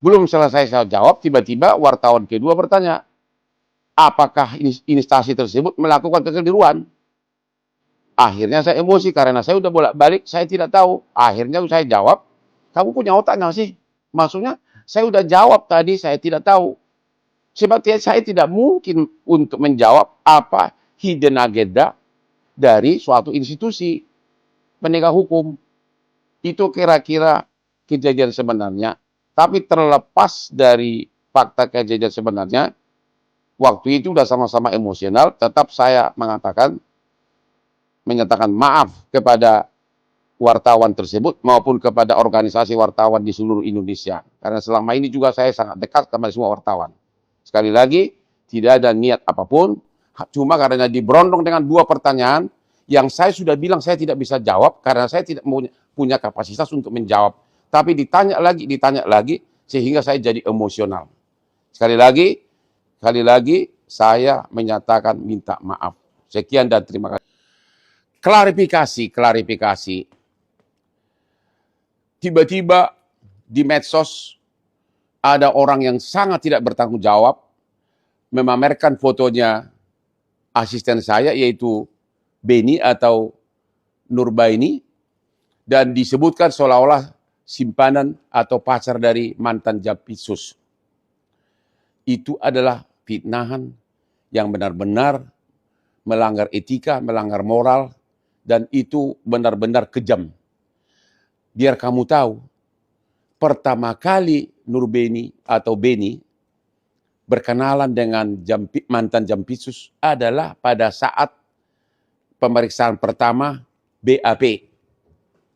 Belum selesai saya jawab, tiba-tiba wartawan kedua bertanya, apakah instansi tersebut melakukan kekeliruan? Akhirnya saya emosi karena saya udah bolak-balik, saya tidak tahu. Akhirnya saya jawab, kamu punya otak nggak sih? Maksudnya, saya udah jawab tadi, saya tidak tahu. Sebabnya saya tidak mungkin untuk menjawab apa hidden agenda dari suatu institusi penegak hukum. Itu kira-kira kejadian sebenarnya. Tapi terlepas dari fakta kejadian sebenarnya, waktu itu udah sama-sama emosional, tetap saya menyatakan maaf kepada wartawan tersebut maupun kepada organisasi wartawan di seluruh Indonesia. Karena selama ini juga saya sangat dekat sama semua wartawan. Sekali lagi, tidak ada niat apapun, cuma karena diberondong dengan dua pertanyaan yang saya sudah bilang saya tidak bisa jawab karena saya tidak punya kapasitas untuk menjawab. Tapi ditanya lagi, sehingga saya jadi emosional. Sekali lagi, saya menyatakan minta maaf. Sekian dan terima kasih. Klarifikasi. Tiba-tiba di medsos ada orang yang sangat tidak bertanggung jawab memamerkan fotonya asisten saya yaitu Beni atau Nurbaini dan disebutkan seolah-olah simpanan atau pacar dari mantan Jampitsus. Itu adalah fitnahan yang benar-benar melanggar etika, melanggar moral, dan itu benar-benar kejam. Biar kamu tahu, pertama kali Nurbeni atau Beni berkenalan dengan mantan Jampitsus adalah pada saat pemeriksaan pertama BAP,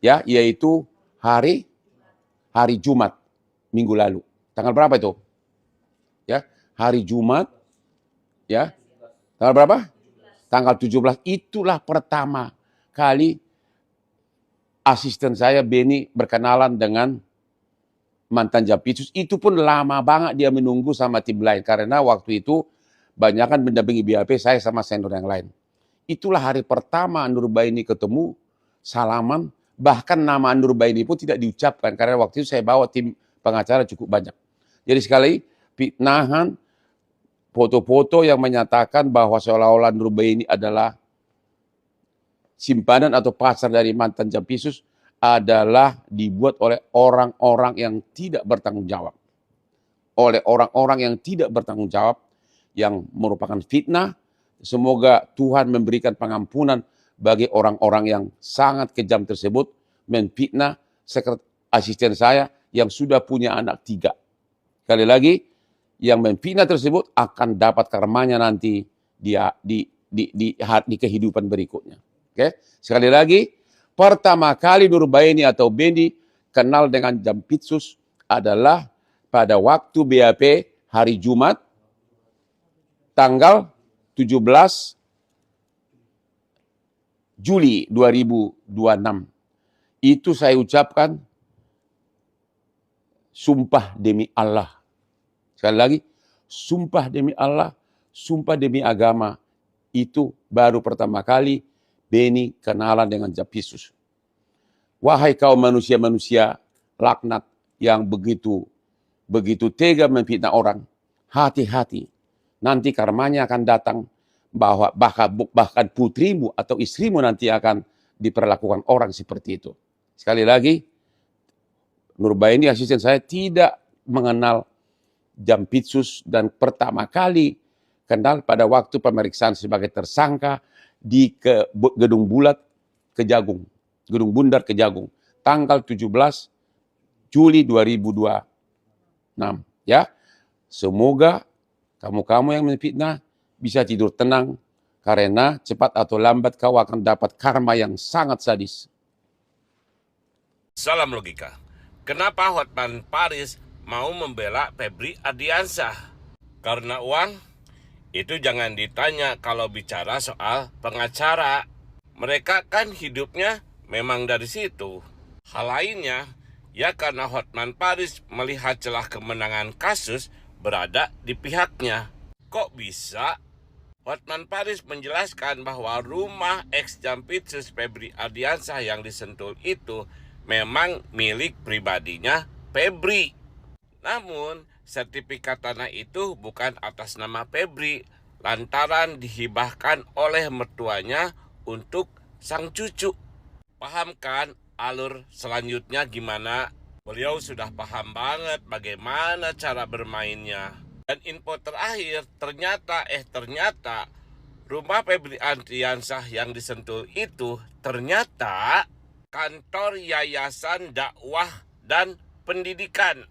ya, yaitu hari Jumat minggu lalu. Tanggal berapa itu? Ya, hari Jumat, ya. Tanggal berapa? Tanggal 17. Itulah pertama kali asisten saya Beni berkenalan dengan mantan Jampitsus. Itu pun lama banget dia menunggu sama tim lain karena waktu itu banyakkan mendampingi BAP saya sama senior yang lain. Itulah hari pertama Nurbaini ketemu, salaman, bahkan nama Nurbaini pun tidak diucapkan karena waktu itu saya bawa tim pengacara cukup banyak. Jadi sekali fitnahan, foto-foto yang menyatakan bahwa seolah-olah Nurbaini adalah simpanan atau pacar dari mantan Jampitsus adalah dibuat oleh orang-orang yang tidak bertanggung jawab. Oleh orang-orang yang tidak bertanggung jawab yang merupakan fitnah. Semoga Tuhan memberikan pengampunan bagi orang-orang yang sangat kejam tersebut menfitnah asisten saya yang sudah punya anak 3. Sekali lagi, yang menfitnah tersebut akan dapat karmanya nanti di kehidupan berikutnya. Oke? Sekali lagi, pertama kali Nurbaini atau Beni kenal dengan Jampitsus adalah pada waktu BAP hari Jumat tanggal 17 Juli 2026. Itu saya ucapkan sumpah demi Allah. Sekali lagi, sumpah demi Allah, sumpah demi agama. Itu baru pertama kali Beni kenalan dengan Jampitsus. Wahai kaum manusia-manusia laknat yang begitu tega memfitnah orang, hati-hati. Nanti karmanya akan datang bahwa bahkan putrimu atau istrimu nanti akan diperlakukan orang seperti itu. Sekali lagi, Nurbaini asisten saya tidak mengenal Jampitsus dan pertama kali kenal pada waktu pemeriksaan sebagai tersangka di Gedung Bulat Kejagung, Gedung Bundar Kejagung, tanggal 17 Juli 2026. Ya, semoga kamu-kamu yang menfitnah bisa tidur tenang karena cepat atau lambat kau akan dapat karma yang sangat sadis. Salam logika. Kenapa Hotman Paris mau membela Febri Ardiansyah? Karena uang? Itu jangan ditanya kalau bicara soal pengacara. Mereka kan hidupnya memang dari situ. Hal lainnya, ya karena Hotman Paris melihat celah kemenangan kasus berada di pihaknya. Kok bisa? Hotman Paris menjelaskan bahwa rumah ex-Jampitsus Febri Ardiansyah yang disentul itu memang milik pribadinya Febri. Namun, sertifikat tanah itu bukan atas nama Febri, lantaran dihibahkan oleh mertuanya untuk sang cucu. Paham kan alur selanjutnya gimana? Beliau sudah paham banget bagaimana cara bermainnya. Dan info terakhir, ternyata rumah Febri Ardiansyah yang disentuh itu ternyata kantor Yayasan Dakwah dan Pendidikan.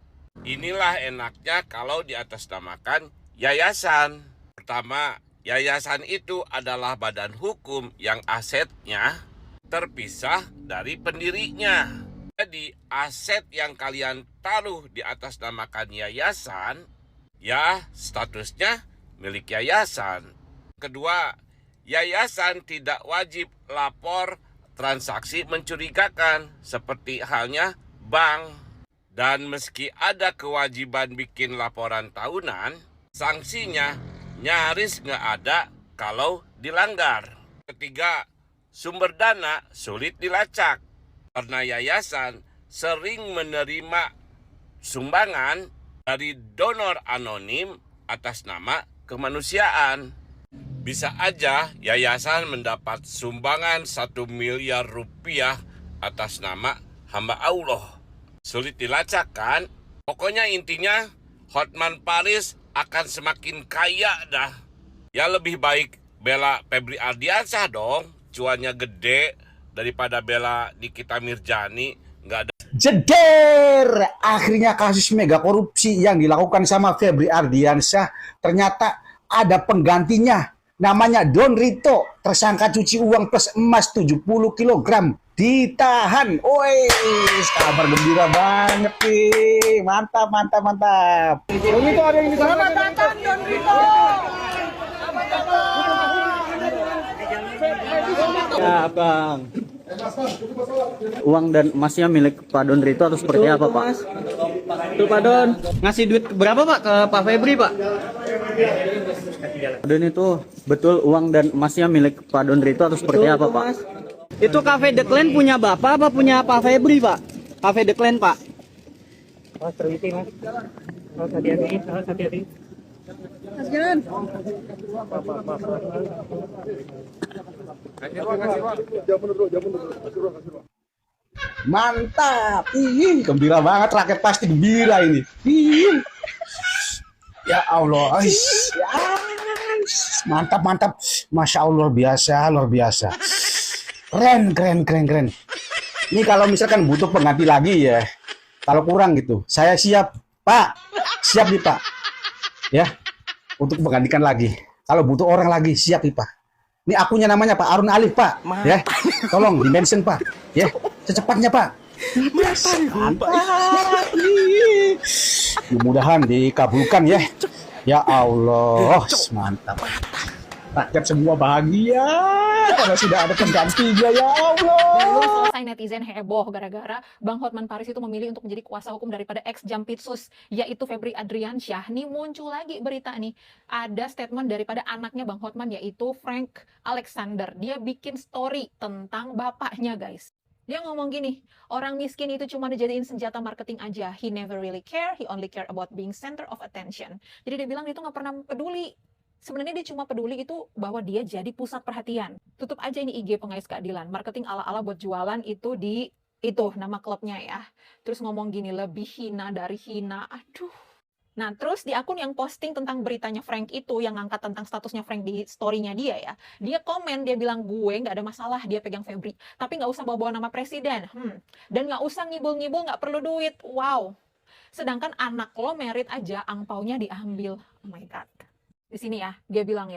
Inilah enaknya kalau diatasnamakan yayasan. Pertama, yayasan itu adalah badan hukum yang asetnya terpisah dari pendirinya. Jadi, aset yang kalian taruh di atasnamakan yayasan, ya statusnya milik yayasan. Kedua, yayasan tidak wajib lapor transaksi mencurigakan seperti halnya bank. Dan meski ada kewajiban bikin laporan tahunan, sanksinya nyaris nggak ada kalau dilanggar. Ketiga, sumber dana sulit dilacak karena yayasan sering menerima sumbangan dari donor anonim atas nama kemanusiaan. Bisa aja yayasan mendapat sumbangan 1 miliar rupiah atas nama hamba Allah. Sulit dilacak kan? Pokoknya intinya Hotman Paris akan semakin kaya dah. Ya lebih baik bela Febri Ardiansyah dong. Cuannya gede daripada bela Nikita Mirjani. Nggak ada. Jeder! Akhirnya kasus mega korupsi yang dilakukan sama Febri Ardiansyah ternyata ada penggantinya. Namanya Don Rito, tersangka cuci uang plus emas 70 kg. Ditahan. Woi, kabar gembira banget nih. Mantap, mantap, mantap. Don Rito ada yang Selamat datang Don Rito. Ya, Bang. Uang dan emasnya milik Pak Don Rito atau seperti apa, Pak? Tuh, Pak Don. Ngasih duit berapa, Pak, ke Pak Febri, Pak? Pak Don itu betul uang dan emasnya milik Pak Don Rito atau seperti apa, Pak? Itu Cafe The Clan punya Bapak apa punya Pak Febri, Pak? Cafe The Clan, Pak. Oh, terhenti, Mas. Oh, hati-hati, hati-hati. Mas jalan. Mantap. Ih, gembira banget, rakyat pasti gembira ini. Ih. Ya Allah. Aish. Ya. Mantap, mantap. Masya Allah, luar biasa, luar biasa. Keren, keren, keren, keren. Ini kalau misalkan butuh pengganti lagi ya, kalau kurang gitu, saya siap, Pak. Siap nih, Pak. Ya, untuk menggantikan lagi. Kalau butuh orang lagi, siap nih, Pak. Ini akunnya namanya Pak Arun Alif, Pak. Ya, tolong di-mention, Pak. Ya, secepatnya, Pak. Mantap. Mudah-mudahan dikabulkan ya. Ya Allah, mantap. Rakyat semua bahagia karena sudah ada penggantinya, ya Allah. Selesai netizen heboh gara-gara Bang Hotman Paris itu memilih untuk menjadi kuasa hukum daripada ex Jampitsus yaitu Febri Ardiansyah. Nih muncul lagi berita nih. Ada statement daripada anaknya Bang Hotman yaitu Frank Alexander. Dia bikin story tentang bapaknya, guys. Dia ngomong gini, orang miskin itu cuma dijadiin senjata marketing aja. He never really care, he only care about being center of attention. Jadi dia bilang dia tuh gak pernah peduli. Sebenarnya dia cuma peduli itu bahwa dia jadi pusat perhatian. Tutup aja ini IG pengais keadilan. Marketing ala-ala buat jualan itu di itu nama klubnya ya. Terus ngomong gini, lebih hina dari hina. Aduh. Nah, terus di akun yang posting tentang beritanya Frank itu, yang ngangkat tentang statusnya Frank di story-nya dia ya, dia komen, dia bilang, gue nggak ada masalah dia pegang Febri, tapi nggak usah bawa-bawa nama presiden, dan nggak usah ngibul-ngibul, nggak perlu duit, wow. Sedangkan anak lo merit aja, angpaunya diambil, oh my god. Di sini ya, dia bilang,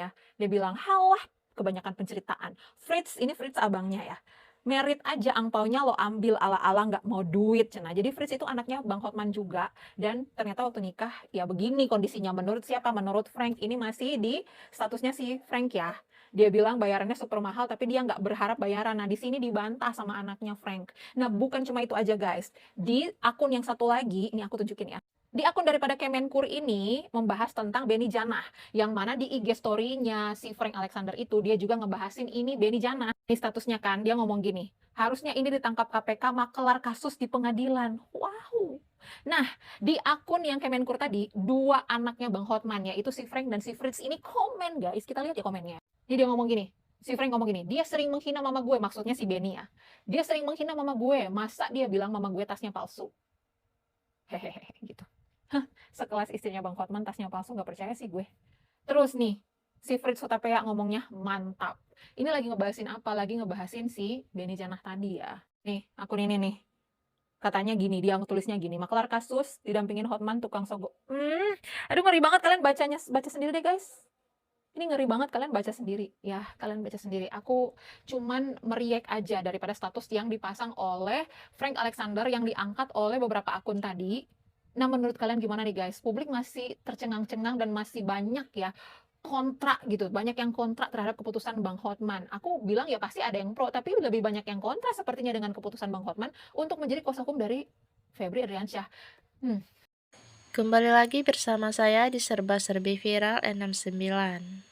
halah, kebanyakan penceritaan. Fritz, ini Fritz abangnya ya. Merit aja angpaunya lo ambil ala-ala nggak mau duit. Cena. Jadi Fritz itu anaknya Bang Hotman juga. Dan ternyata waktu nikah, ya begini kondisinya. Menurut siapa? Menurut Frank. Ini masih di statusnya si Frank ya. Dia bilang bayarannya super mahal, tapi dia nggak berharap bayaran. Nah, di sini dibantah sama anaknya Frank. Nah, bukan cuma itu aja guys. Di akun yang satu lagi, ini aku tunjukin ya. Di akun daripada Kemenkur ini membahas tentang Beni Janah, yang mana di IG story-nya si Frank Alexander itu dia juga ngebahasin ini Beni Janah. Ini statusnya kan, dia ngomong gini, harusnya ini ditangkap KPK makelar kasus di pengadilan. Wow, Nah, di akun yang Kemenkur tadi, 2 anaknya Bang Hotman, yaitu si Frank dan si Fritz ini komen guys, kita lihat ya komennya. Ini dia ngomong gini, si Frank ngomong gini, "Dia sering menghina mama gue," maksudnya si Benny ya. "Dia sering menghina mama gue, masa dia bilang mama gue tasnya palsu?" Hehehe gitu. Hah, sekelas istrinya Bang Hotman tasnya palsu nggak percaya sih gue. Terus nih, si Fritz Hutapea ngomongnya mantap. Ini lagi ngebahasin apa? Lagi ngebahasin si Benny Janah tadi ya. Nih, akun ini nih. Katanya gini, dia tulisnya gini, "Maklar kasus didampingin Hotman tukang sogok." Aduh ngeri banget kalian baca sendiri deh guys. Ini ngeri banget kalian baca sendiri. Ya, kalian baca sendiri. Aku cuman meriak aja daripada status yang dipasang oleh Frank Alexander yang diangkat oleh beberapa akun tadi. Nah, menurut kalian gimana nih guys? Publik masih tercengang-cengang dan masih banyak ya kontra gitu, banyak yang kontra terhadap keputusan Bang Hotman. Aku bilang ya pasti ada yang pro, tapi lebih banyak yang kontra sepertinya dengan keputusan Bang Hotman untuk menjadi kuasa hukum dari Febri Adriansyah. Kembali lagi bersama saya di Serba-Serbi Viral 69.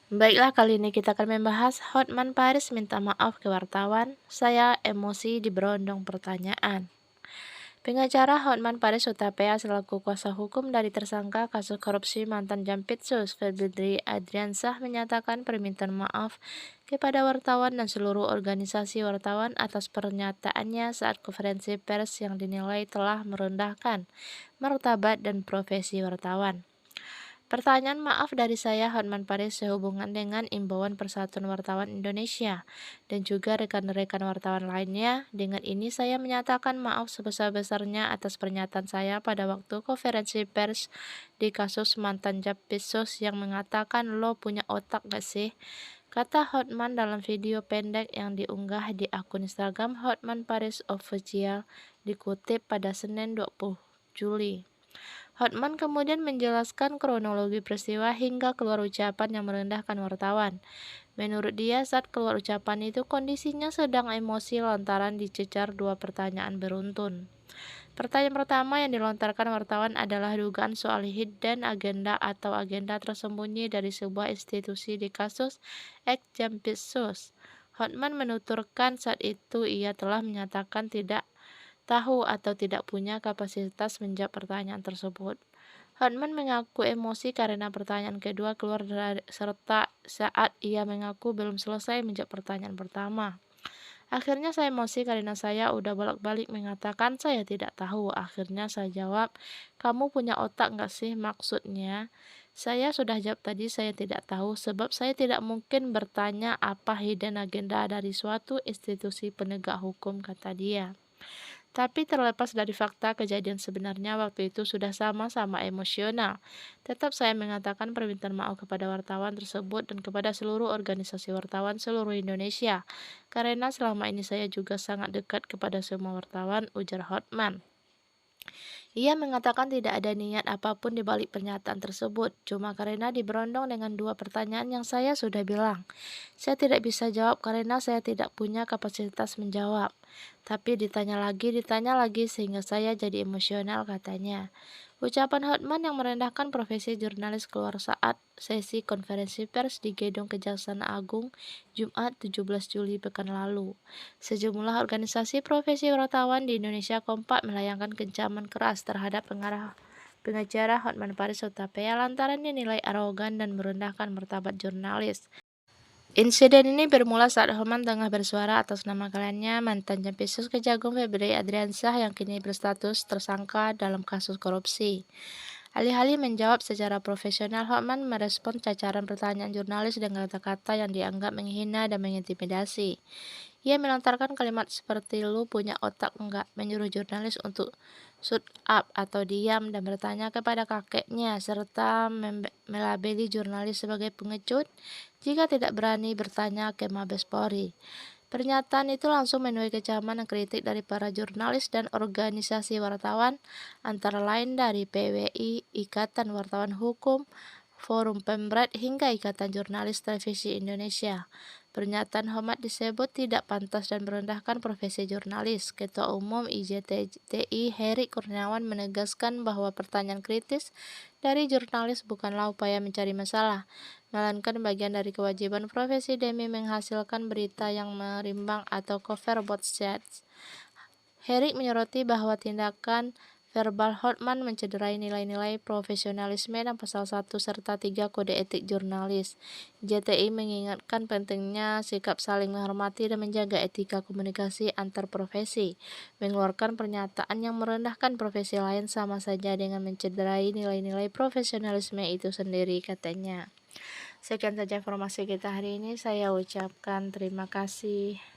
Baiklah, kali ini kita akan membahas Hotman Paris minta maaf ke wartawan. Saya emosi di berondong pertanyaan. Pengacara Hotman Paris Hutapea selaku kuasa hukum dari tersangka kasus korupsi mantan Jampitsus Febri Adriansyah menyatakan permintaan maaf kepada wartawan dan seluruh organisasi wartawan atas pernyataannya saat konferensi pers yang dinilai telah merendahkan martabat dan profesi wartawan. Pertanyaan maaf dari saya Hotman Paris sehubungan dengan imbauan Persatuan Wartawan Indonesia dan juga rekan-rekan wartawan lainnya. Dengan ini saya menyatakan maaf sebesar-besarnya atas pernyataan saya pada waktu konferensi pers di kasus mantan Jampitsus yang mengatakan "Lo punya otak gak sih?" kata Hotman dalam video pendek yang diunggah di akun Instagram Hotman Paris Official dikutip pada Senin 20 Juli. Hotman kemudian menjelaskan kronologi peristiwa hingga keluar ucapan yang merendahkan wartawan. Menurut dia, saat keluar ucapan itu kondisinya sedang emosi lantaran dicecar 2 pertanyaan beruntun. Pertanyaan pertama yang dilontarkan wartawan adalah dugaan soal hidden agenda atau agenda tersembunyi dari sebuah institusi di kasus ex-Jampitsus. Hotman menuturkan saat itu ia telah menyatakan tidak tahu atau tidak punya kapasitas menjawab pertanyaan tersebut. Hotman mengaku emosi karena pertanyaan kedua keluar serta saat ia mengaku belum selesai menjawab pertanyaan pertama. Akhirnya saya emosi karena saya udah bolak-balik mengatakan saya tidak tahu. Akhirnya saya jawab, "Kamu punya otak gak sih?" Maksudnya, saya sudah jawab tadi saya tidak tahu sebab saya tidak mungkin bertanya apa hidden agenda dari suatu institusi penegak hukum, kata dia. Tapi terlepas dari fakta kejadian sebenarnya waktu itu sudah sama-sama emosional. Tetap saya mengatakan permintaan maaf kepada wartawan tersebut dan kepada seluruh organisasi wartawan seluruh Indonesia. Karena selama ini saya juga sangat dekat kepada semua wartawan, ujar Hotman. Ia mengatakan tidak ada niat apapun di balik pernyataan tersebut, cuma karena diberondong dengan 2 pertanyaan yang saya sudah bilang. Saya tidak bisa jawab karena saya tidak punya kapasitas menjawab. Tapi ditanya lagi sehingga saya jadi emosional, katanya. Ucapan Hotman yang merendahkan profesi jurnalis keluar saat sesi konferensi pers di Gedung Kejaksaan Agung Jumat 17 Juli pekan lalu. Sejumlah organisasi profesi wartawan di Indonesia kompak melayangkan kecaman keras terhadap pengacara Hotman Paris Hutapea lantaran dinilai arogan dan merendahkan martabat jurnalis. Insiden ini bermula saat Hotman tengah bersuara atas nama kliennya mantan Jampitsus Kejagung Febri Adriansyah yang kini berstatus tersangka dalam kasus korupsi. Alih-alih menjawab secara profesional, Hotman merespon cacaran pertanyaan jurnalis dengan kata-kata yang dianggap menghina dan mengintimidasi. Ia melontarkan kalimat seperti "lu punya otak enggak?" menyuruh jurnalis untuk shut up atau diam dan bertanya kepada kakeknya, serta melabeli jurnalis sebagai pengecut jika tidak berani bertanya ke Mabes Polri. Pernyataan itu langsung menuai kecaman dan kritik dari para jurnalis dan organisasi wartawan, antara lain dari PWI, Ikatan Wartawan Hukum, Forum Pemret, hingga Ikatan Jurnalis Televisi Indonesia. Pernyataan Hotman disebut tidak pantas dan merendahkan profesi jurnalis. Ketua Umum IJTI Heri Kurniawan menegaskan bahwa pertanyaan kritis dari jurnalis bukanlah upaya mencari masalah. melainkan bagian dari kewajiban profesi demi menghasilkan berita yang merimbang atau cover both sides. Herrick menyoroti bahwa tindakan verbal Hotman mencederai nilai-nilai profesionalisme dan pasal 1 serta 3 kode etik jurnalis. JTI mengingatkan pentingnya sikap saling menghormati dan menjaga etika komunikasi antar profesi. Mengeluarkan pernyataan yang merendahkan profesi lain sama saja dengan mencederai nilai-nilai profesionalisme itu sendiri, katanya. Sekian saja informasi kita hari ini. Saya ucapkan terima kasih.